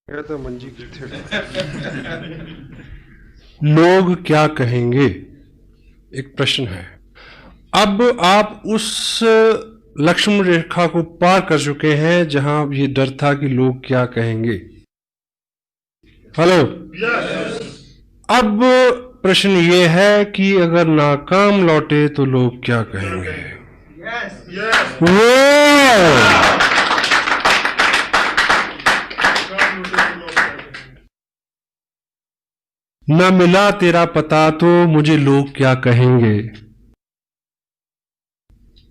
तो मंजी लोग क्या कहेंगे, एक प्रश्न है। अब आप उस लक्ष्मण रेखा को पार कर चुके हैं जहां ये डर था कि लोग क्या कहेंगे। हेलो। अब प्रश्न ये है कि अगर नाकाम लौटे तो लोग क्या कहेंगे। न मिला तेरा पता तो मुझे लोग क्या कहेंगे,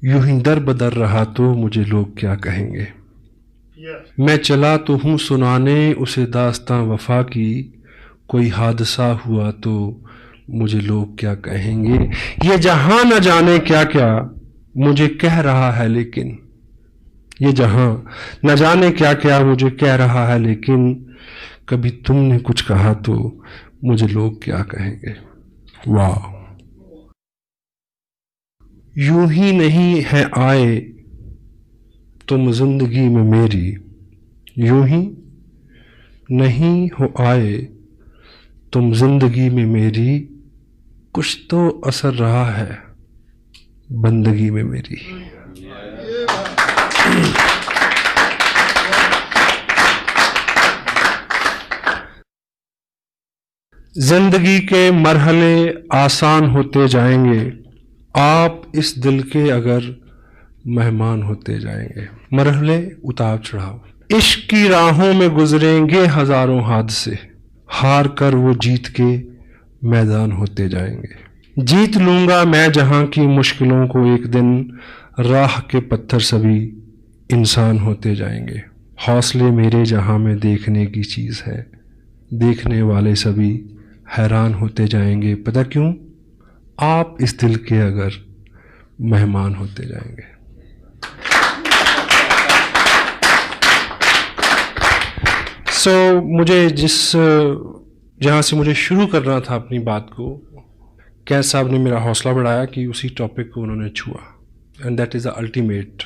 यूं ही दर बदर रहा तो मुझे लोग क्या कहेंगे। मैं चला तो हूं सुनाने उसे दास्तां वफा की, कोई हादसा हुआ तो मुझे लोग क्या कहेंगे। ये जहां न जाने क्या क्या मुझे कह रहा है, लेकिन ये जहां न जाने क्या क्या मुझे कह रहा है, लेकिन कभी तुमने कुछ कहा तो मुझे लोग क्या कहेंगे। वाह। यूं ही नहीं है आए तुम जिंदगी में मेरी, यूं ही नहीं हो आए तुम जिंदगी में मेरी, कुछ तो असर रहा है बंदगी में मेरी। जिंदगी के मरहले आसान होते जाएंगे, आप इस दिल के अगर मेहमान होते जाएंगे। मरहले उतार चढ़ाव, इश्क की राहों में गुजरेंगे हजारों हादसे, हार कर वो जीत के मैदान होते जाएंगे। जीत लूंगा मैं जहां की मुश्किलों को एक दिन, राह के पत्थर सभी इंसान होते जाएंगे। हौसले मेरे जहां में देखने की चीज है, देखने वाले सभी हैरान होते जाएंगे। पता क्यों? आप इस दिल के अगर मेहमान होते जाएंगे। मुझे जहां से मुझे शुरू करना था अपनी बात को, कैस साहब ने मेरा हौसला बढ़ाया कि उसी टॉपिक को उन्होंने छुआ, and that is the ultimate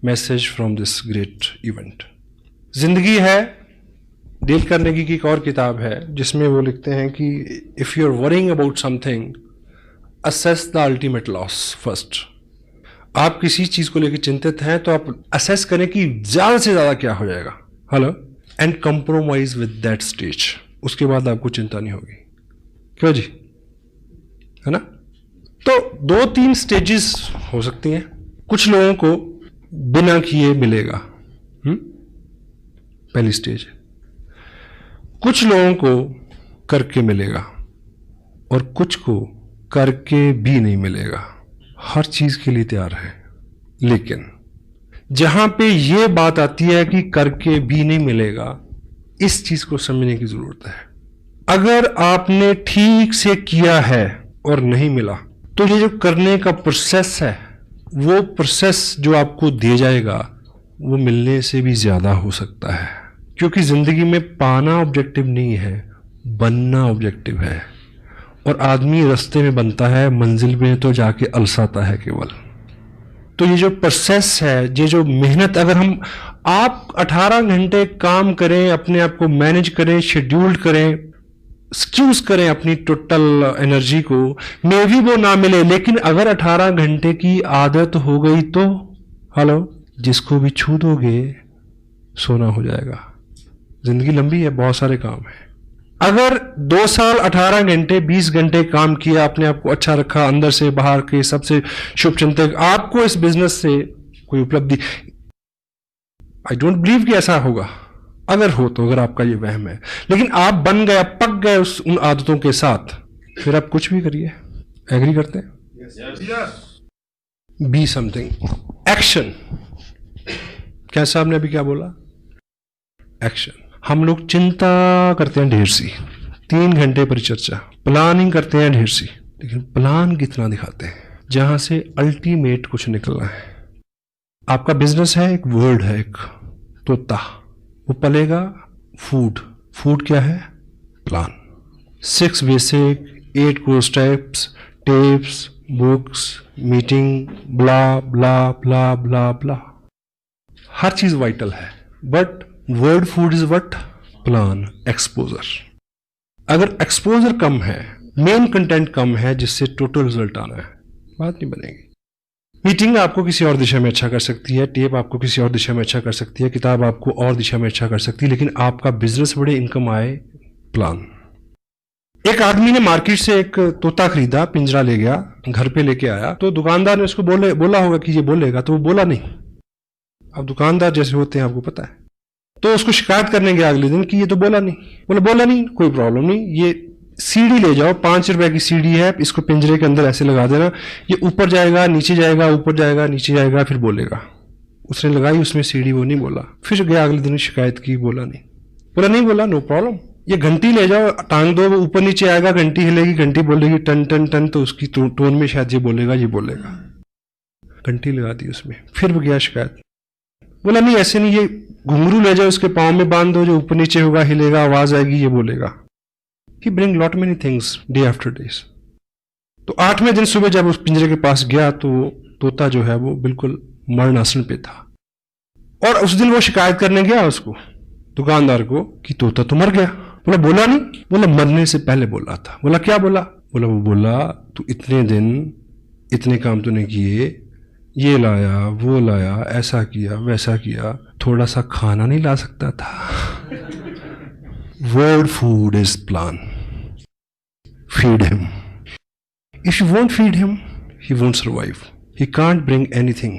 message from this great event. जिंदगी है, डेल कार्नेगी की एक और किताब है जिसमें वो लिखते हैं कि if you are worrying about something, assess the ultimate loss first. आप किसी चीज को लेकर चिंतित हैं तो आप असेस करें कि ज्यादा से ज्यादा क्या हो जाएगा। Hello. And compromise with that stage, उसके बाद आपको चिंता नहीं होगी। क्यों जी, है ना? तो 2-3 स्टेजेस हो सकती हैं। कुछ लोगों को बिना किए मिलेगा, पहली स्टेज। कुछ लोगों को करके मिलेगा और कुछ को करके भी नहीं मिलेगा। हर चीज के लिए तैयार है, लेकिन जहां पे ये बात आती है कि करके भी नहीं मिलेगा, इस चीज को समझने की जरूरत है। अगर आपने ठीक से किया है और नहीं मिला, तो ये जो करने का प्रोसेस है, वो प्रोसेस जो आपको दिया जाएगा वो मिलने से भी ज्यादा हो सकता है। क्योंकि जिंदगी में पाना ऑब्जेक्टिव नहीं है, बनना ऑब्जेक्टिव है। और आदमी रास्ते में बनता है, मंजिल में तो जाके अलसाता है केवल। तो ये जो प्रोसेस है, ये जो मेहनत, अगर आप 18 घंटे काम करें, अपने आप को मैनेज करें, शेड्यूल्ड करें, एक्सक्यूज करें अपनी टोटल एनर्जी को, मे भी वो ना मिले, लेकिन अगर 18 घंटे की आदत हो गई तो हेलो, जिसको भी छू दोगे सोना हो जाएगा। जिंदगी लंबी है, बहुत सारे काम है। अगर 2 साल 18 घंटे 20 घंटे काम किया, अपने आप को अच्छा रखा, अंदर से बाहर के सबसे शुभ चिंतक, आपको इस बिजनेस से कोई उपलब्धि, आई डोंट बिलीव कि ऐसा होगा। अगर हो तो, अगर आपका ये वहम है, लेकिन आप बन गए, पक गए उन आदतों के साथ, फिर आप कुछ भी करिए। एग्री करते हैं? Be something, action. क्या साहब ने अभी क्या बोला? एक्शन। हम लोग चिंता करते हैं ढेर सी, 3 घंटे परिचर्चा, प्लानिंग करते हैं ढेर सी, लेकिन प्लान कितना दिखाते हैं जहां से अल्टीमेट कुछ निकलना है। आपका बिजनेस है, एक वर्ड है, एक तोता, वो पलेगा फूड। फूड क्या है? Plan. 6 basic, 8 core steps, tips, books, meeting, blah blah blah blah blah. हर चीज वाइटल है, but word food is what? Plan exposure. अगर एक्सपोजर कम है, मेन कंटेंट कम है, जिससे टोटल रिजल्ट आना है, बात नहीं बनेगी। मीटिंग आपको किसी और दिशा में अच्छा कर सकती है, टेप आपको किसी और दिशा में अच्छा कर सकती है, किताब आपको और दिशा में अच्छा कर सकती है, लेकिन आपका बिजनेस बड़े, इनकम आए, प्लान। एक आदमी ने मार्केट से एक तोता खरीदा, पिंजरा ले गया, घर पे लेके आया, तो दुकानदार ने उसको बोला होगा कि ये बोलेगा, तो वो बोला नहीं। अब दुकानदार जैसे होते हैं आपको पता है, तो उसको शिकायत करने गया अगले दिन कि ये तो बोला नहीं, कोई प्रॉब्लम नहीं, ये सीढ़ी ले जाओ, 5 रुपए की सीढ़ी है, इसको पिंजरे के अंदर ऐसे लगा देना, ये ऊपर जाएगा, नीचे जाएगा, ऊपर जाएगा, नीचे जाएगा, फिर बोलेगा। उसने लगाई उसमें सीढ़ी, वो नहीं बोला, फिर गया अगले दिन शिकायत की, बोला नहीं बोला, नो प्रॉब्लम। ये घंटी ले जाओ, टांग दो, वो ऊपर नीचे आएगा, घंटी हिलेगी, घंटी बोलेगी टन टन टन, तो उसकी टोन में शायद ये बोलेगा। घंटी लगा दी उसमें, फिर वो गया शिकायत, बोला नहीं ऐसे नहीं, ये घुंघरू ले जाओ, उसके पाँव में बांध दो, जो ऊपर नीचे होगा, हिलेगा, आवाज आएगी, ये बोलेगा। He bring lot many things day after days. तो 8वें दिन सुबह जब उस पिंजरे के पास गया तो तोता जो है वो बिल्कुल मरणासन पे था, और उस दिन वो शिकायत करने गया उसको, दुकानदार को, कि तोता तो मर गया। बोला नहीं, बोला मरने से पहले बोला था। बोला क्या बोला? बोला तू इतने दिन इतने काम तूने किए, ये लाया वो लाया, ऐसा किया वैसा किया, थोड़ा सा खाना नहीं ला सकता था? Word food is plan. Feed him. If you won't feed him, he won't survive. He can't bring anything.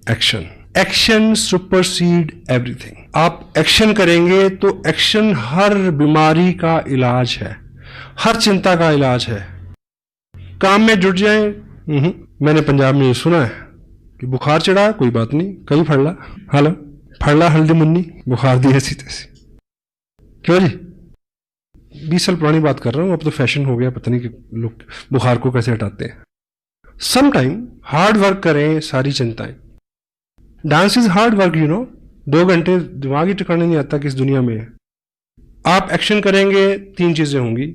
Action. Action supersede everything. आप एक्शन करेंगे तो एक्शन हर बीमारी का इलाज है, हर चिंता का इलाज है। काम में जुट जाएं। मैंने पंजाब में ये सुना है कि बुखार चढ़ा, कोई बात नहीं, कहीं फड़ला हल्दी मुन्नी, बुखार दी ऐसी तैसी। क्यों जी? 20 साल पुरानी बात कर रहा हूं, अब तो फैशन हो गया, पता नहीं कि लोग बुखार को कैसे हटाते हैं। सम टाइम हार्ड वर्क करें, सारी चिंताएं। डांस इज हार्ड वर्क, 2 घंटे दिमाग ही ठिकाने नहीं आता कि इस दुनिया में है। आप एक्शन करेंगे, 3 चीजें होंगी,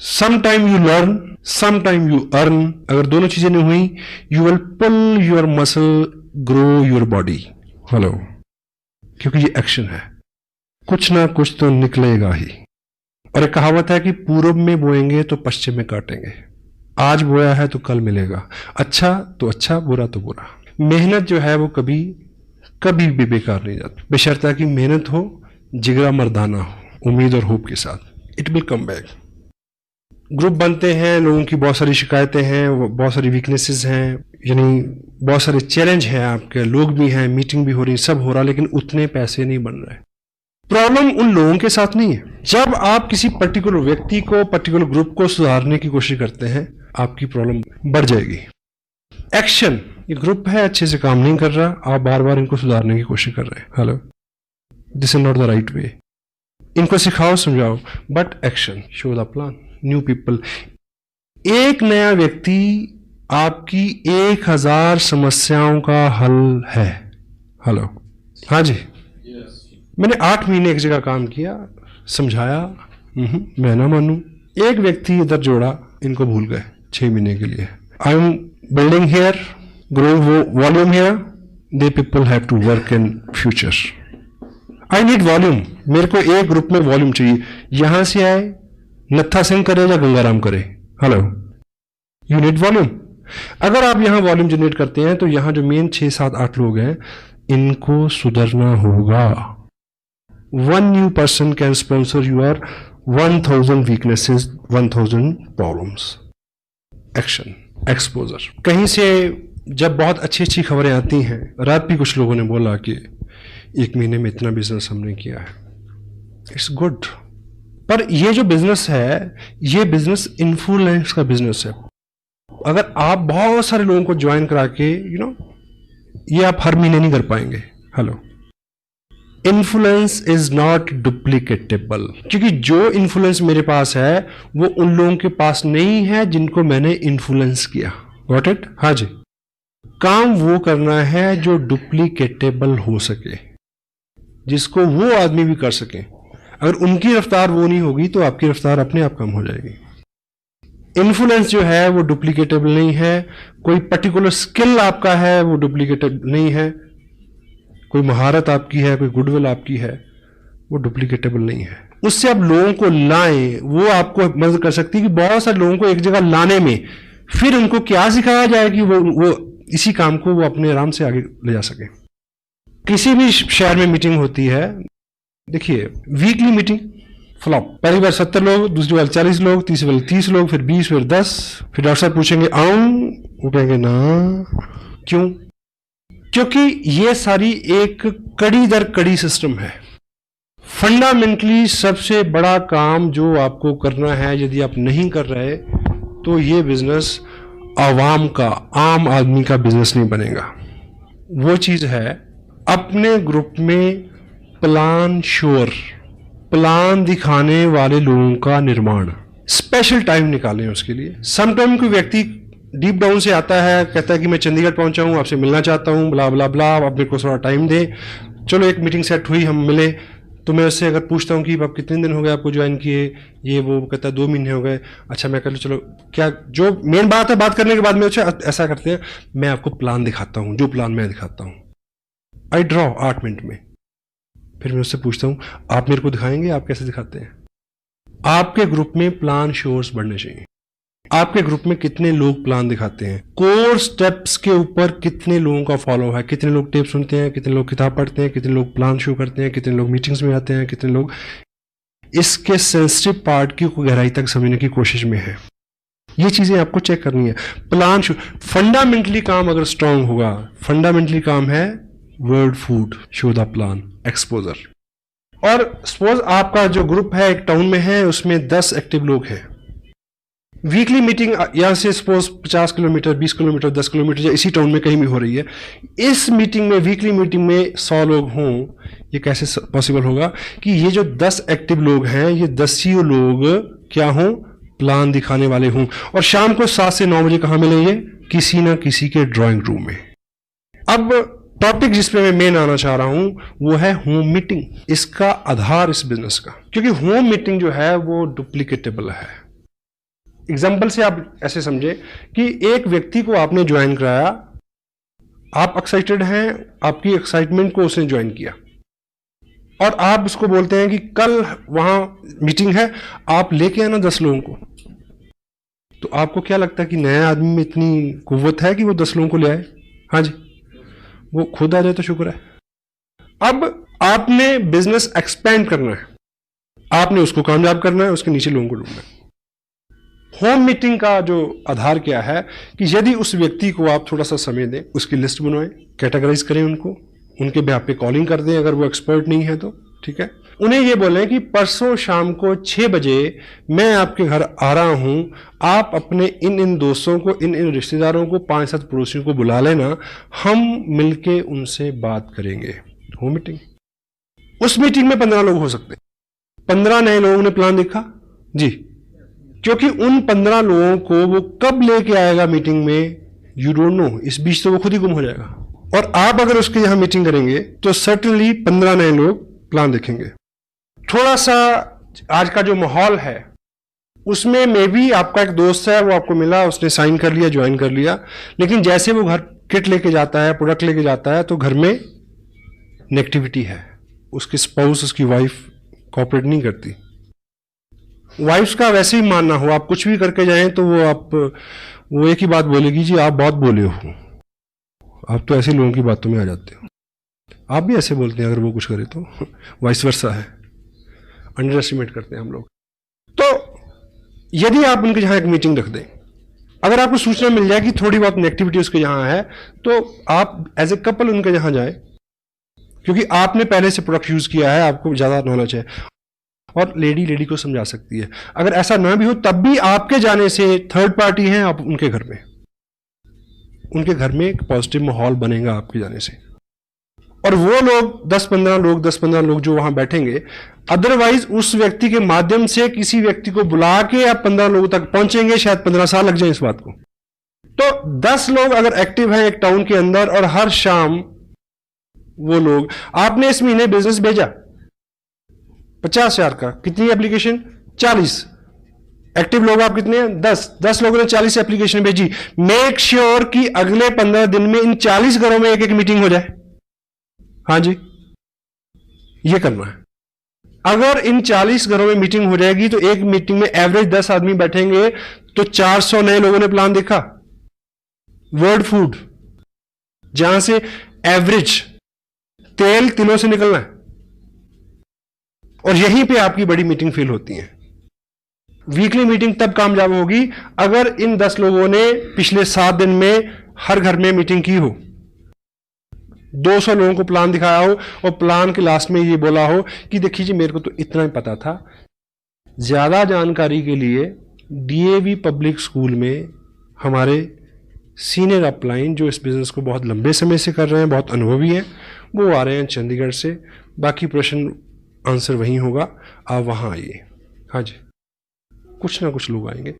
some time you learn, some time you earn. अगर दोनों चीजें नहीं हुई, you will pull your muscle, grow your body. क्योंकि ये एक्शन है, कुछ ना कुछ तो निकलेगा ही। और एक कहावत है कि पूरब में बोएंगे तो पश्चिम में काटेंगे। आज बोया है तो कल मिलेगा, अच्छा तो अच्छा, बुरा तो बुरा। मेहनत जो है वो कभी भी बेकार नहीं जाती, बशर्ते कि मेहनत हो, जिगरा मर्दाना हो, उम्मीद और होप के साथ। It will come back. Group बनते हैं, लोगों की बहुत सारी शिकायतें हैं, बहुत सारी वीकनेसेस हैं, यानी बहुत सारे चैलेंज हैं, आपके लोग भी हैं, मीटिंग भी हो रही, सब हो रहा, लेकिन उतने पैसे नहीं बन रहे। प्रॉब्लम उन लोगों के साथ नहीं है। जब आप किसी पर्टिकुलर व्यक्ति को, पर्टिकुलर ग्रुप को सुधारने की कोशिश करते हैं, आपकी प्रॉब्लम बढ़ जाएगी। एक्शन, ये ग्रुप है, अच्छे से काम नहीं कर रहा, आप बार बार इनको सुधारने की कोशिश कर रहे हैं। This is not the right way. इनको सिखाओ, समझाओ, but action, show the plan, new people. एक नया व्यक्ति आपकी 1000 समस्याओं का हल है। हाँ जी, मैंने 8 महीने एक जगह काम किया, समझाया, मैं ना मानूं। एक व्यक्ति इधर जोड़ा, इनको भूल गए 6 महीने के लिए। I am building here, growing volume here, they people have to work in future. I need volume, मेरे को एक ग्रुप में वॉल्यूम चाहिए। यहां से आए, नत्था सिंह करे या गंगाराम करे, यू नीड वॉल्यूम। अगर आप यहां वॉल्यूम जनरेट करते हैं तो यहां जो मेन 6, 7, 8 लोग हैं, इनको सुधरना होगा। 1 new person can sponsor your 1000 weaknesses, 1000 problems. Action, exposure. कहीं से जब बहुत अच्छी खबरें आती हैं, रात भी कुछ लोगों ने बोला कि 1 महीने में इतना बिजनेस हमने किया है, इट्स गुड। पर ये जो बिजनेस है, ये बिजनेस इन्फ्लुएंस का बिजनेस है। अगर आप बहुत सारे लोगों को ज्वाइन करा के, ये आप हर महीने नहीं कर पाएंगे। इन्फ्लुएंस इज नॉट डुप्लीकेटेबल, क्योंकि जो इन्फ्लुएंस मेरे पास है वो उन लोगों के पास नहीं है जिनको मैंने इन्फ्लुएंस किया। Got it? हाँ जी। काम वो करना है जो डुप्लीकेटेबल हो सके, जिसको वो आदमी भी कर सके। अगर उनकी रफ्तार वो नहीं होगी तो आपकी रफ्तार अपने आप कम हो जाएगी। इन्फ्लुएंस जो है वो डुप्लीकेटेबल नहीं है। कोई पर्टिकुलर स्किल आपका है वो डुप्लीकेटेबल नहीं है। कोई महारत आपकी है, कोई गुडविल आपकी है, वो डुप्लीकेटेबल नहीं है। उससे आप लोगों को लाएं, वो आपको मदद कर सकती है कि बहुत सारे लोगों को एक जगह लाने में फिर उनको क्या सिखाया जाए कि वो इसी काम को वो अपने आराम से आगे ले जा सके। किसी भी शहर में मीटिंग होती है, देखिए वीकली मीटिंग फ्लॉप, पहली बार 70 लोग, दूसरी बार 40 लोग, तीसरी बार 30 लोग, फिर 20, फिर 10, फिर डॉक्टर साहब पूछेंगे आऊं, वो कहेंगे ना। क्यों? क्योंकि ये सारी एक कड़ी दर कड़ी सिस्टम है। फंडामेंटली सबसे बड़ा काम जो आपको करना है, यदि आप नहीं कर रहे तो ये बिजनेस आवाम का, आम आदमी का बिजनेस नहीं बनेगा। वो चीज है अपने ग्रुप में प्लान श्योर, प्लान दिखाने वाले लोगों का निर्माण। स्पेशल टाइम निकालें उसके लिए। समटाइम कोई व्यक्ति डीप डाउन से आता है, कहता है कि मैं चंडीगढ़ पहुंचा हूं, आपसे मिलना चाहता हूं, ब्ला ब्ला ब्ला, आप मेरे को थोड़ा टाइम दे। चलो एक मीटिंग सेट हुई, हम मिले, तो मैं उससे अगर पूछता हूं कि आप कितने दिन हो गए आपको ज्वाइन किए, ये वो कहता है 2 महीने हो गए। अच्छा मैं कर लो, चलो क्या जो मेन बात है, बात करने के बाद में अच्छा ऐसा करते हैं, मैं आपको प्लान दिखाता हूं, जो प्लान मैं दिखाता हूं आई ड्रॉ 8 मिनट में। फिर मैं उससे पूछता हूं आप मेरे को दिखाएंगे, आप कैसे दिखाते हैं। आपके ग्रुप में प्लान शोर्स बढ़ने चाहिए। आपके ग्रुप में कितने लोग प्लान दिखाते हैं, कोर स्टेप्स के ऊपर कितने लोगों का फॉलो है, कितने लोग टेप सुनते हैं, कितने लोग किताब पढ़ते हैं, कितने लोग प्लान शो करते हैं, कितने लोग मीटिंग्स में आते हैं, कितने लोग इसके सेंसिटिव पार्ट की गहराई तक समझने की कोशिश में है। ये चीजें आपको चेक करनी है। प्लान शो फंडामेंटली काम अगर स्ट्रांग होगा, फंडामेंटली काम है word food, show the plan, exposure. और सपोज आपका जो ग्रुप है एक टाउन में है, उसमें 10 एक्टिव लोग हैं। वीकली मीटिंग यहां से सपोज 50 किलोमीटर, 20 किलोमीटर, 10 किलोमीटर या इसी टाउन में कहीं भी हो रही है। इस मीटिंग में, वीकली मीटिंग में 100 लोग हों, ये कैसे पॉसिबल होगा कि ये जो 10 एक्टिव लोग हैं, ये 10 ही लोग क्या हों, प्लान दिखाने वाले हों। और शाम को 7 से 9 बजे कहां मिलेंगे, किसी ना किसी के ड्राइंग रूम में। अब टॉपिक जिस पे मैं मेन आना चाह रहा हूं वो है होम मीटिंग। इसका आधार इस बिजनेस का, क्योंकि होम मीटिंग जो है वो डुप्लीकेटेबल है। एग्जाम्पल से आप ऐसे समझे कि एक व्यक्ति को आपने ज्वाइन कराया, आप एक्साइटेड हैं, आपकी एक्साइटमेंट को उसने ज्वाइन किया, और आप उसको बोलते हैं कि कल वहां मीटिंग है, आप लेके आना 10 लोगों को। तो आपको क्या लगता है कि नया आदमी में इतनी कुव्वत है कि वो 10 लोगों को ले आए? हाँ जी, वो खुद आ जाए तो शुक्र है। अब आपने बिजनेस एक्सपेंड करना है, आपने उसको कामयाब करना है, उसके नीचे लोगों को ढूंढना है। होम मीटिंग का जो आधार क्या है कि यदि उस व्यक्ति को आप थोड़ा सा समय दें, उसकी लिस्ट बनवाएं, कैटेगराइज करें उनको, उनके बेहाफ पे कॉलिंग कर दें अगर वो एक्सपर्ट नहीं है तो, ठीक है। उन्हें ये बोलें कि परसों शाम को 6 बजे मैं आपके घर आ रहा हूं, आप अपने इन दोस्तों को, इन रिश्तेदारों को, 5-7 पड़ोसियों को बुला लेना, हम मिलके उनसे बात करेंगे। Home meeting. उस मीटिंग में 15 लोग हो सकते हैं। 15 नए लोगों ने प्लान देखा जी, क्योंकि उन 15 लोगों को वो कब लेके आएगा मीटिंग में, यू डोंट नो। इस बीच तो वो खुद ही गुम हो जाएगा। और आप अगर उसके यहां मीटिंग करेंगे तो सर्टेनली 15 नए लोग प्लान देखेंगे। थोड़ा सा आज का जो माहौल है उसमें मे भी आपका एक दोस्त है, वो आपको मिला, उसने साइन कर लिया, ज्वाइन कर लिया, लेकिन जैसे वो घर किट लेके जाता है, प्रोडक्ट लेके जाता है, तो घर में नेगेटिविटी है। उसकी स्पाउस, उसकी वाइफ कोऑपरेट नहीं करती। वाइफ्स का वैसे ही मानना हो, आप कुछ भी करके जाएं तो वो एक ही बात बोलेगी, जी आप बहुत बोले हो, आप तो ऐसे लोगों की बातों में आ जाते हो। आप भी ऐसे बोलते हैं अगर वो कुछ करे तो, वाइस वर्सा है, अंडर एस्टिमेट करते हैं हम लोग। तो यदि आप उनके जहां एक मीटिंग रख दें, अगर आपको सूचना मिल जाए कि थोड़ी बहुत नेगेटिविटी उसके यहां है, तो आप एज ए कपल उनके यहां जाए, क्योंकि आपने पहले से प्रोडक्ट यूज किया है, आपको ज्यादा नॉलेज है, और लेडी को समझा सकती है। अगर ऐसा ना भी हो तब भी आपके जाने से थर्ड पार्टी है, आप उनके घर में एक पॉजिटिव माहौल बनेगा आपके जाने से। और वो लोग 10-15 लोग जो वहां बैठेंगे, अदरवाइज उस व्यक्ति के माध्यम से किसी व्यक्ति को बुला के आप 15 लोगों तक पहुंचेंगे, शायद 15 साल लग जाए इस बात को। तो 10 लोग अगर एक्टिव हैं एक टाउन के अंदर, और हर शाम वो लोग, आपने इस महीने बिजनेस भेजा 50,000 का, कितनी एप्लीकेशन? 40। एक्टिव लोग आप कितने हैं? 10 लोगों ने 40 एप्लीकेशन भेजी। मेक श्योर कि अगले 15 दिन में इन 40 घरों में एक मीटिंग हो जाए। हाँ जी, ये करना है। अगर इन 40 घरों में मीटिंग हो जाएगी तो एक मीटिंग में एवरेज 10 आदमी बैठेंगे, तो 400 नए लोगों ने प्लान देखा। वर्ल्ड फूड, जहां से एवरेज तेल तिलों से निकलना है, और यहीं पे आपकी बड़ी मीटिंग फेल होती है। वीकली मीटिंग तब कामयाब होगी अगर इन 10 लोगों ने पिछले 7 दिन में हर घर में मीटिंग की हो, 200 लोगों को प्लान दिखाया हो, और प्लान के लास्ट में ये बोला हो कि देखिए जी मेरे को तो इतना ही पता था। ज्यादा जानकारी के लिए डीएवी पब्लिक स्कूल में हमारे सीनियर अपलाइन जो इस बिजनेस को बहुत लंबे समय से कर रहे हैं, बहुत अनुभवी हैं, वो आ रहे हैं चंडीगढ़ से। बाकी प्रश्न आंसर वहीं होगा, आप वहां आइए। हाँ जी, कुछ ना कुछ लोग आएंगे।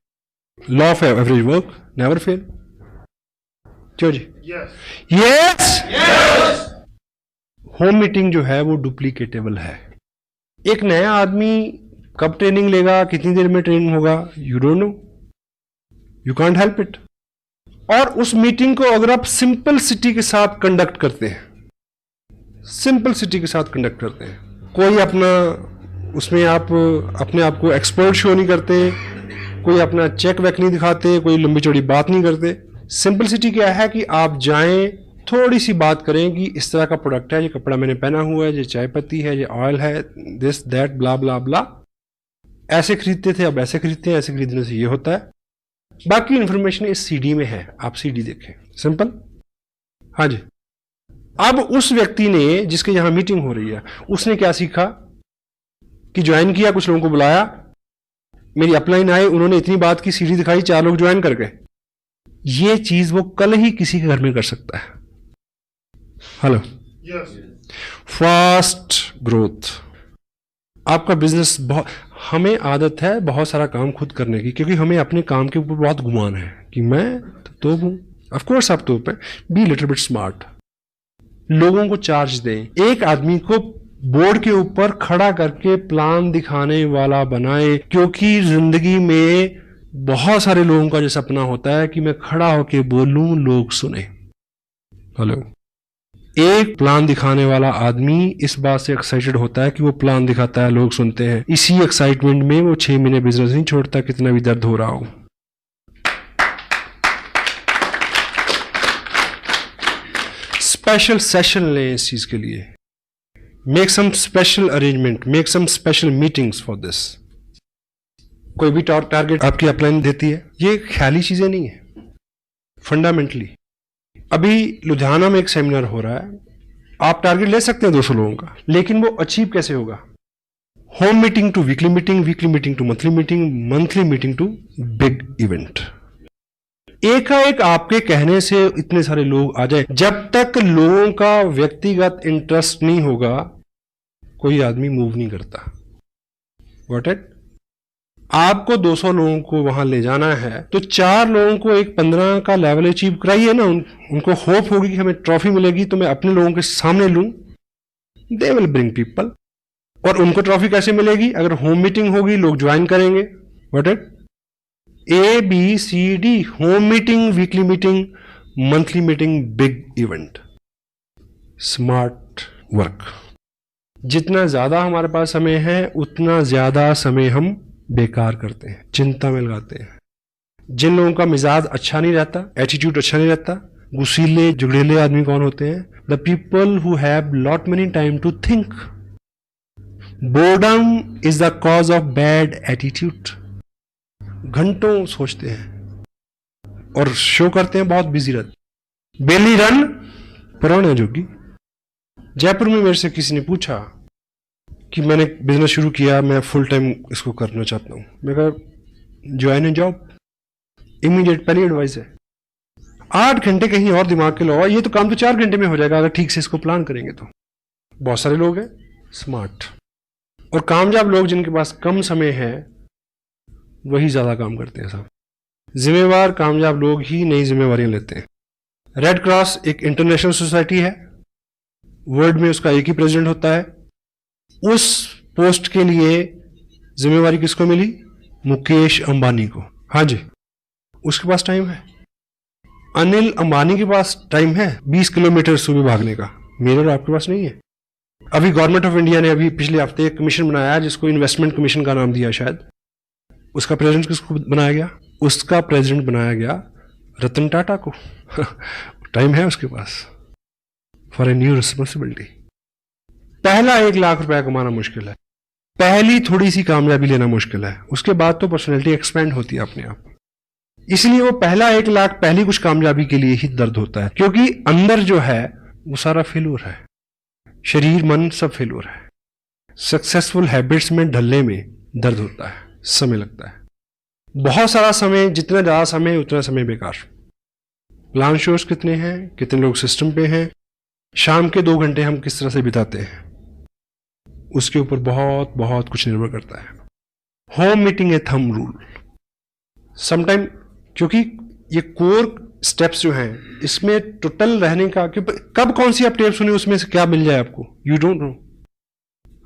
Law of average work never fail. क्यों जी? यस। होम मीटिंग जो है वो डुप्लीकेटेबल है। एक नया आदमी कब ट्रेनिंग लेगा, कितनी देर में ट्रेनिंग होगा, you don't know, you can't help it. और उस मीटिंग को अगर आप सिंपल सिटी के साथ कंडक्ट करते हैं, सिंपल सिटी के साथ कंडक्ट करते हैं, कोई अपना उसमें आप अपने आप को एक्सपर्ट शो नहीं करते, कोई अपना चेक वेक नहीं दिखाते, कोई लंबी चौड़ी बात नहीं करते। सिंपलिसिटी क्या है कि आप जाएं, थोड़ी सी बात करें कि इस तरह का प्रोडक्ट है, ये कपड़ा मैंने पहना हुआ है, ये चाय पत्ती है, ये ऑयल है, दिस दैट ब्ला ब्ला ब्ला, ऐसे खरीदते थे अब ऐसे खरीदते हैं, ऐसे खरीदने से ये होता है। बाकी इंफॉर्मेशन इस सीडी में है, आप सीडी देखें, सिंपल। हाँ जी। अब उस व्यक्ति ने जिसके यहां मीटिंग हो रही है, उसने क्या सीखा कि ज्वाइन किया, कुछ लोगों को बुलाया, मेरी अपलाइन आए, उन्होंने इतनी बात की, सीडी दिखाई, 4 लोग ज्वाइन कर गए। ये चीज वो कल ही किसी के घर में कर सकता है। Hello, fast growth. आपका बिजनेस बहुत, हमें आदत है बहुत सारा काम खुद करने की, क्योंकि हमें अपने काम के ऊपर बहुत गुमान है कि मैं तो हूं। ऑफ कोर्स आप तो पे बी लिटिल बिट स्मार्ट, लोगों को चार्ज दें। एक आदमी को बोर्ड के ऊपर खड़ा करके प्लान दिखाने वाला बनाए, क्योंकि जिंदगी में बहुत सारे लोगों का जो सपना होता है कि मैं खड़ा होके बोलूं, लोग सुने। हेलो, एक प्लान दिखाने वाला आदमी इस बात से एक्साइटेड होता है कि वो प्लान दिखाता है, लोग सुनते हैं। इसी एक्साइटमेंट में वो 6 महीने बिजनेस नहीं छोड़ता, कितना भी दर्द हो रहा हो। स्पेशल सेशन लें इस चीज के लिए, make some special arrangement, make some special meetings for this. कोई भी टारगेट आपकी अपलाइन देती है, ये ख्याली चीजें नहीं है, फंडामेंटली। अभी लुधियाना में एक सेमिनार हो रहा है, आप टारगेट ले सकते हैं 200 लोगों का, लेकिन वो अचीव कैसे होगा? Home meeting to weekly meeting, weekly meeting to monthly meeting, monthly meeting to big event. एकाएक आपके कहने से इतने सारे लोग आ जाए, जब तक लोगों का व्यक्तिगत इंटरेस्ट नहीं होगा, कोई आदमी मूव नहीं करता। Got it? आपको 200 लोगों को वहां ले जाना है, तो 4 लोगों को एक 15 का लेवल अचीव कराइए ना। उनको होप होगी कि हमें ट्रॉफी मिलेगी, तो मैं अपने लोगों के सामने लूं, दे विल ब्रिंग पीपल। और उनको ट्रॉफी कैसे मिलेगी? अगर होम मीटिंग होगी, लोग ज्वाइन करेंगे। What it? ABCD, home meeting, weekly meeting, monthly meeting, big event. Smart work. जितना ज्यादा हमारे पास समय है, उतना ज्यादा समय हम बेकार करते हैं, चिंता में लगाते हैं। जिन लोगों का मिजाज अच्छा नहीं रहता, एटीट्यूड अच्छा नहीं रहता, गुस्सीले जुगड़ेले आदमी कौन होते हैं? The people who have lot many time to think. Boredom is the cause of bad attitude. घंटों सोचते हैं और शो करते हैं बहुत बिजी रहते। बेली रन पुराने जोगी। जयपुर में मेरे से किसी ने पूछा कि मैंने बिजनेस शुरू किया, मैं फुल टाइम इसको करना चाहता हूं। मैं कहा ज्वाइन ए जॉब, इमीडिएट पहली एडवाइस है। 8 घंटे कहीं और दिमाग के लगाओ, ये तो काम तो 4 घंटे में हो जाएगा अगर ठीक से इसको प्लान करेंगे तो। बहुत सारे लोग हैं स्मार्ट और कामयाब लोग, जिनके पास कम समय है, वही ज्यादा काम करते हैं साहब। जिम्मेवार कामयाब लोग ही नई जिम्मेवारियां लेते हैं। रेड क्रॉस एक इंटरनेशनल सोसाइटी है, वर्ल्ड में उसका एक ही प्रेसिडेंट होता है। उस पोस्ट के लिए जिम्मेवारी किसको मिली? मुकेश अंबानी को। हाँ जी, उसके पास टाइम है। अनिल अंबानी के पास टाइम है 20 किलोमीटर सुबह भागने का, मेरे और आपके पास नहीं है। अभी गवर्नमेंट ऑफ इंडिया ने अभी पिछले हफ्ते एक कमीशन बनाया है जिसको इन्वेस्टमेंट कमीशन का नाम दिया शायद। उसका प्रेसिडेंट किसको बनाया गया? उसका प्रेसिडेंट बनाया गया रतन टाटा को। टाइम है उसके पास फॉर ए न्यू रिस्पॉन्सिबिलिटी। पहला 1 लाख रुपया कमाना मुश्किल है, पहली थोड़ी सी कामयाबी लेना मुश्किल है, उसके बाद तो पर्सनैलिटी एक्सपेंड होती है अपने आप। इसलिए वो पहला 1 लाख पहली कुछ कामयाबी के लिए ही दर्द होता है, क्योंकि अंदर जो है वो सारा फेल्योर है, शरीर मन सब फेल्योर है। सक्सेसफुल हैबिट्स में ढलने में दर्द होता है, समय लगता है, बहुत सारा समय, जितना ज्यादा समय उतना समय बेकार। प्लान शोर्स कितने हैं, कितने लोग सिस्टम पे हैं, शाम के 2 घंटे हम किस तरह से बिताते हैं, उसके ऊपर बहुत बहुत कुछ निर्भर करता है। होम मीटिंग ए थंब रूल समटाइम, क्योंकि ये कोर स्टेप्स जो हैं इसमें टोटल रहने का, कब कौन सी आप टेप सुने उसमें से क्या मिल जाए आपको, यू डोंट नो,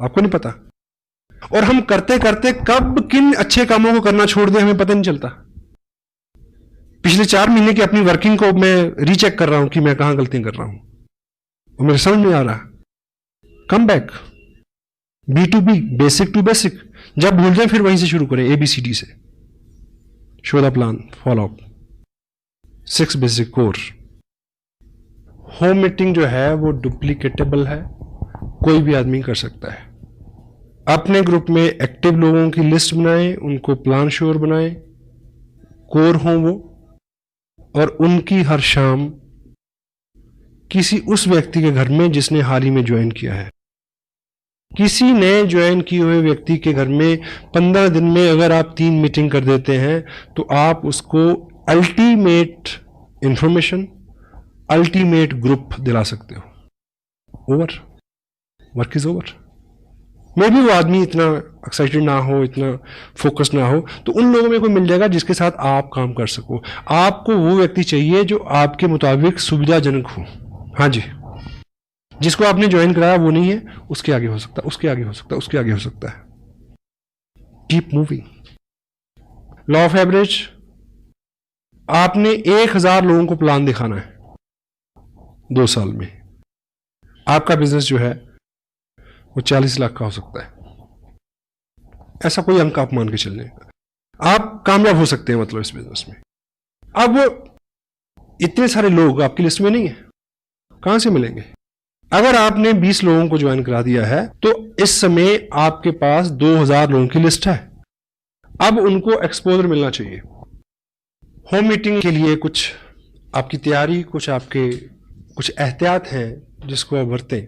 आपको नहीं पता। और हम करते करते कब किन अच्छे कामों को करना छोड़ दें हमें पता नहीं चलता। पिछले 4 महीने की अपनी वर्किंग को मैं रीचेक कर रहा हूं कि मैं कहां गलतियां कर रहा हूं और मेरे समझ नहीं आ रहा। Come back, B2B, basic to basic. जब भूल जाए फिर वहीं से शुरू करें, ABCD से। Show the plan, follow up, 6 basic core. Home meeting जो है वो डुप्लीकेटेबल है, कोई भी आदमी कर सकता है। अपने ग्रुप में एक्टिव लोगों की लिस्ट बनाएं, उनको प्लान श्योर बनाएं, कोर हों वो, और उनकी हर शाम किसी उस व्यक्ति के घर में जिसने हाल ही में ज्वाइन किया है, किसी नए ज्वाइन किए हुए व्यक्ति के घर में 15 दिन में अगर आप 3 मीटिंग कर देते हैं तो आप उसको अल्टीमेट इंफॉर्मेशन, अल्टीमेट ग्रुप दिला सकते हो। Over, work is over. मे भी वो आदमी इतना एक्साइटेड ना हो, इतना फोकस ना हो, तो उन लोगों में कोई मिल जाएगा जिसके साथ आप काम कर सको। आपको वो व्यक्ति चाहिए जो आपके मुताबिक सुविधाजनक हो। हाँ जी, जिसको आपने ज्वाइन कराया वो नहीं है, उसके आगे हो सकता है, उसके आगे हो सकता है, उसके आगे हो सकता है। Keep moving. Law of average, आपने 1000 लोगों को प्लान दिखाना है 2 साल में। आपका बिजनेस जो है वो 40 लाख का हो सकता है, ऐसा कोई अंक आप मान के चलने, आप कामयाब हो सकते हैं मतलब इस बिजनेस में। अब इतने सारे लोग आपकी लिस्ट में नहीं है, कहां से मिलेंगे? अगर आपने 20 लोगों को ज्वाइन करा दिया है तो इस समय आपके पास 2000 लोगों की लिस्ट है। अब उनको एक्सपोजर मिलना चाहिए। होम मीटिंग के लिए कुछ आपकी तैयारी, कुछ आपके कुछ एहतियात हैं जिसको आप बरतें,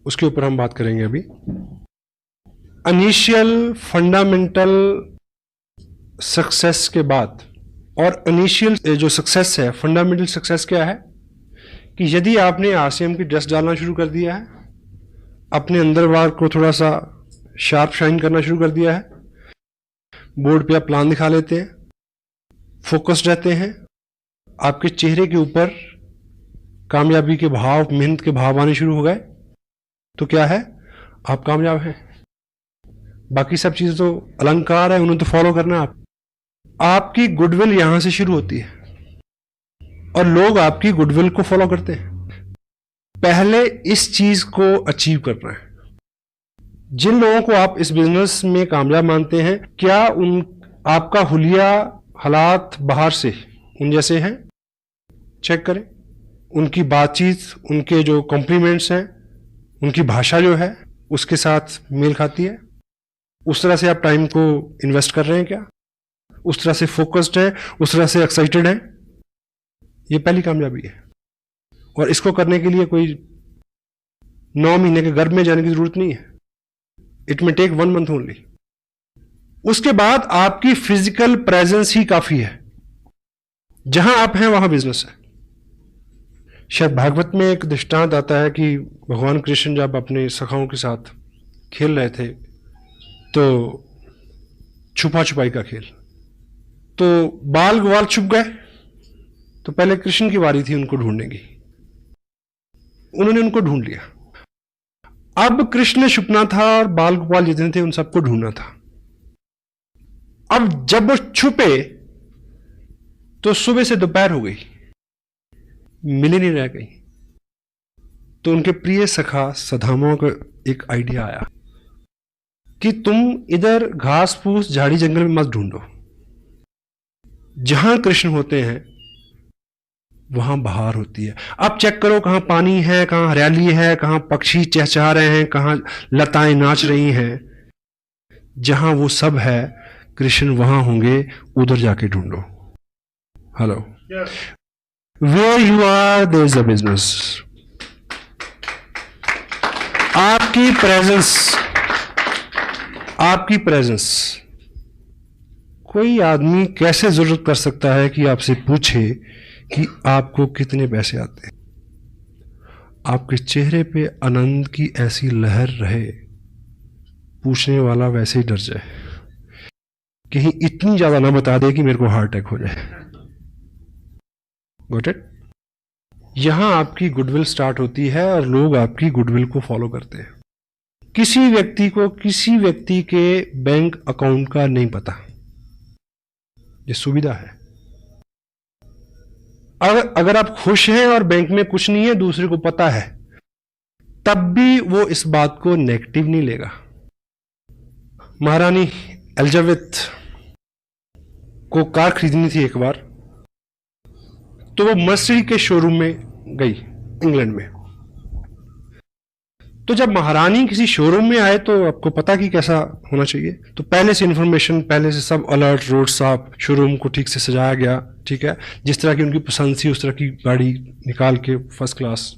उसके ऊपर हम बात करेंगे अभी। इनिशियल फंडामेंटल सक्सेस के बाद, और इनिशियल जो सक्सेस है, फंडामेंटल सक्सेस क्या है कि यदि आपने RCM की ड्रेस डालना शुरू कर दिया है, अपने अंदर बार को थोड़ा सा शार्प शाइन करना शुरू कर दिया है, बोर्ड पे आप प्लान दिखा लेते हैं, फोकस्ड रहते हैं, आपके चेहरे के ऊपर कामयाबी के भाव, मेहनत के भाव आने शुरू हो गए, तो क्या है, आप कामयाब हैं। बाकी सब चीजें तो अलंकार है, उन्हें तो फॉलो करना है। आपकी गुडविल यहां से शुरू होती है और लोग आपकी गुडविल को फॉलो करते हैं। पहले इस चीज को अचीव करना है। जिन लोगों को आप इस बिजनेस में कामयाब मानते हैं, क्या उन आपका हुलिया हालात बाहर से उन जैसे हैं? चेक करें। उनकी बातचीत, उनके जो कॉम्प्लीमेंट्स हैं, उनकी भाषा जो है उसके साथ मेल खाती है? उस तरह से आप टाइम को इन्वेस्ट कर रहे हैं क्या? उस तरह से फोकस्ड है, उस तरह से एक्साइटेड है? ये पहली कामयाबी है। और इसको करने के लिए कोई 9 महीने के गर्भ में जाने की जरूरत नहीं है। It may take 1 month only. उसके बाद आपकी फिजिकल प्रेजेंस ही काफी है। जहां आप हैं वहां बिजनेस है। शायद भागवत में एक दृष्टांत आता है कि भगवान कृष्ण जब अपने सखाओं के साथ खेल रहे थे, तो छुपा छुपाई का खेल, तो बाल ग्वाल छुप गए, तो पहले कृष्ण की बारी थी उनको ढूंढने की। उन्होंने उनको ढूंढ लिया। अब कृष्ण ने छुपना था और बाल गोपाल जितने थे उन सबको ढूंढना था। अब जब वो छुपे तो सुबह से दोपहर हो गई, मिले नहीं रह गई। तो उनके प्रिय सखा सदामा को एक आइडिया आया कि तुम इधर घास फूस झाड़ी जंगल में मत ढूंढो, जहां कृष्ण होते हैं वहां बहार होती है। अब चेक करो कहां पानी है, कहां हरियाली है, कहां पक्षी चहचहा रहे हैं, कहां लताएं नाच रही हैं। जहां वो सब है कृष्ण वहां होंगे, उधर जाके ढूंढो। Hello, where you are there is a business. आपकी प्रेजेंस कोई आदमी कैसे जरूरत कर सकता है कि आपसे पूछे कि आपको कितने पैसे आते हैं। आपके चेहरे पे आनंद की ऐसी लहर रहे, पूछने वाला वैसे ही डर जाए, कहीं इतनी ज्यादा ना बता दे कि मेरे को हार्ट अटैक हो जाए। Got it? यहां आपकी गुडविल स्टार्ट होती है और लोग आपकी गुडविल को फॉलो करते हैं। किसी व्यक्ति के बैंक अकाउंट का नहीं पता, ये सुविधा है। अगर आप खुश हैं और बैंक में कुछ नहीं है, दूसरे को पता है, तब भी वो इस बात को नेगेटिव नहीं लेगा। महारानी एलिजाबेथ को कार खरीदनी थी एक बार, तो वो मर्सिडीज के शोरूम में गई इंग्लैंड में। तो जब महारानी किसी शोरूम में आए तो आपको पता कि कैसा होना चाहिए, तो पहले से इंफॉर्मेशन, पहले से सब अलर्ट, रोड साफ, शोरूम को ठीक से सजाया गया, ठीक है, जिस तरह की उनकी पसंद थी उस तरह की गाड़ी निकाल के फर्स्ट क्लास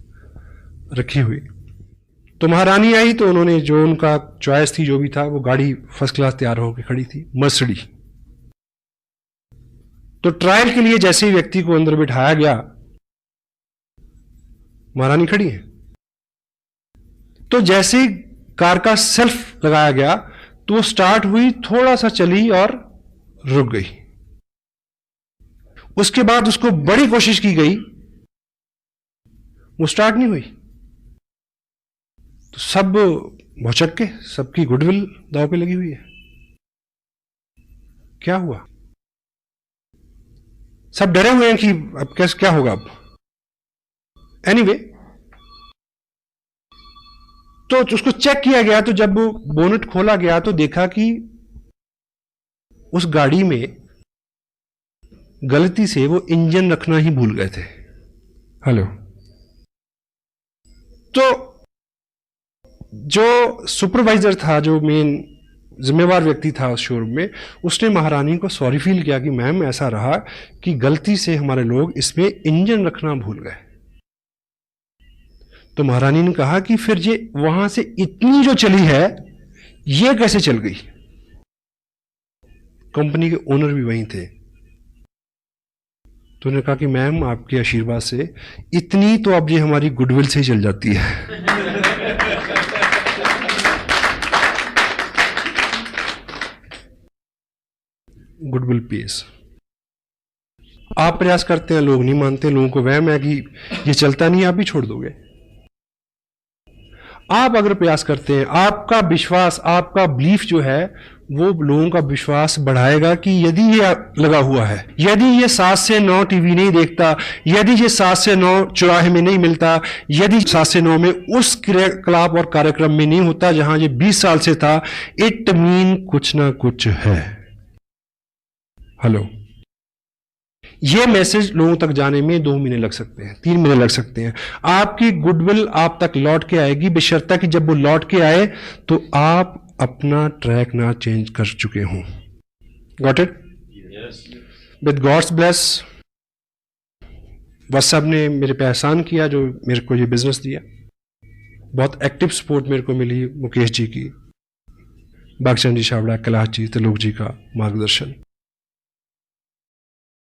रखी हुई। तो महारानी आई तो उन्होंने जो उनका चॉइस थी, जो भी था, वो गाड़ी फर्स्ट क्लास तैयार होकर खड़ी थी, मर्सिडीज। तो ट्रायल के लिए जैसे ही व्यक्ति को अंदर बिठाया गया, महारानी खड़ी है, तो जैसे ही कार का सेल्फ लगाया गया तो वो स्टार्ट हुई, थोड़ा सा चली और रुक गई। उसके बाद उसको बड़ी कोशिश की गई, वो स्टार्ट नहीं हुई। तो सब भौचक के, सबकी गुडविल दांव पे लगी हुई है। क्या हुआ? सब डरे हुए हैं कि अब कैसे क्या होगा। अब एनीवे, तो उसको चेक किया गया, तो जब बोनेट खोला गया तो देखा कि उस गाड़ी में गलती से वो इंजन रखना ही भूल गए थे। हेलो, तो जो सुपरवाइजर था, जो मेन जिम्मेवार व्यक्ति था उस शोरूम में, उसने महारानी को सॉरी फील किया कि मैम ऐसा रहा कि गलती से हमारे लोग इसमें इंजन रखना भूल गए। तो महारानी ने कहा कि फिर ये वहां से इतनी जो चली है, ये कैसे चल गई? कंपनी के ओनर भी वहीं थे। तो उन्होंने कहा कि मैम आपके आशीर्वाद से इतनी तो अब ये हमारी गुडविल से ही चल जाती है। Goodwill pace. आप प्रयास करते हैं, लोग नहीं मानते, लोगों को वहम है कि ये चलता नहीं, आप भी छोड़ दोगे। आप अगर प्रयास करते हैं, आपका विश्वास, आपका बिलीफ जो है, वो लोगों का विश्वास बढ़ाएगा कि यदि ये लगा हुआ है, यदि ये 7 से 9 टीवी नहीं देखता, यदि ये 7 से 9 चौराहे में नहीं मिलता, यदि 7 से 9 में उस क्रियाकलाप और कार्यक्रम में नहीं होता जहां ये 20 साल से था, इट मीन कुछ ना कुछ है। हेलो, ये मैसेज लोगों तक जाने में 2 महीने लग सकते हैं, 3 महीने लग सकते हैं। आपकी गुडविल आप तक लौट के आएगी, बशर्ते कि जब वो लौट के आए तो आप अपना ट्रैक ना चेंज कर चुके हों। Got it? With God's bless, WhatsApp ने मेरे पे एहसान किया जो मेरे को ये बिजनेस दिया। बहुत एक्टिव सपोर्ट मेरे को मिली मुकेश जी की, बागचंद जी छाबड़ा, कैलाश जी, त्रिलोक जी का मार्गदर्शन।